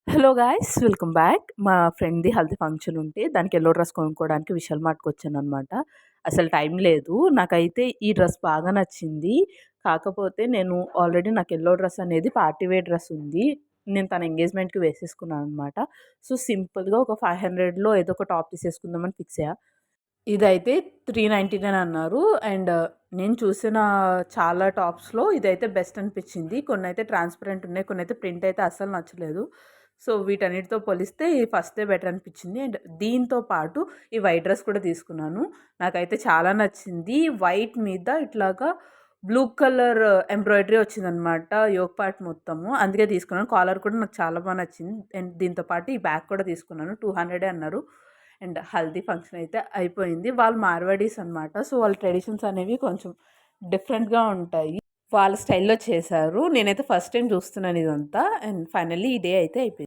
Hello guys, welcome back. మా ఫ్రెండ్‌ది haldi function ఉంటే దానికి యెల్లో డ్రెస్ కొనుక్కోవడానికి విశాల్ మార్ట్‌కొచ్చాననమాట. అసలు టైం లేదు. నాకైతే ఈ డ్రెస్ బాగా నచ్చింది. కాకపోతే నేను ఆల్రెడీ నాకు యెల్లో డ్రెస్ అనేది పార్టీ వేర్ డ్రెస్ ఉంది. నేను తన ఎంగేజ్‌మెంట్‌కి వేసేసుకున్నాననమాట. సో, సింపుల్‌గా ఒక 500లో ఏదో ఒక టాప్ తీసేసుకుందామని ఫిక్స్ అయ్యా. ఇదైతే 399 అన్నారు. అండ్ నేను చూసిన చాలా టాప్స్‌లో ఇదైతే బెస్ట్ అనిపించింది. కొన్నైతే ట్రాన్స్‌పరెంట్ ఉన్నాయి. కొన్నైతే ప్రింట్ అయితే అస్సలు నచ్చలేదు. సో, వీటన్నిటితో పోలిస్తే ఈ ఫస్టే బెటర్ అనిపించింది. అండ్ దీంతో పాటు ఈ వైట్ డ్రెస్ కూడా తీసుకున్నాను. నాకైతే చాలా నచ్చింది. వైట్ మీద ఇట్లాగా బ్లూ కలర్ ఎంబ్రాయిడరీ వచ్చిందనమాట యోక్ పార్ట్ మొత్తము. అందుకే తీసుకున్నాను. కాలర్ కూడా నాకు చాలా బాగా నచ్చింది. అండ్ దీంతో పాటు ఈ బ్యాగ్ కూడా తీసుకున్నాను. 200 అన్నారు. అండ్ హల్దీ ఫంక్షన్ అయితే అయిపోయింది. వాళ్ళు మార్వాడీస్ అనమాట. సో, వాళ్ళ ట్రెడిషన్స్ అనేవి కొంచెం డిఫరెంట్‌గా ఉంటాయి. వాళ్ళ స్టైల్‌లో చేశారు. నేనైతే ఫస్ట్ టైమ్ చూస్తున్నాను ఇదంతా. అండ్ ఫైనల్లీ ఈ డే అయితే అయిపోయింది.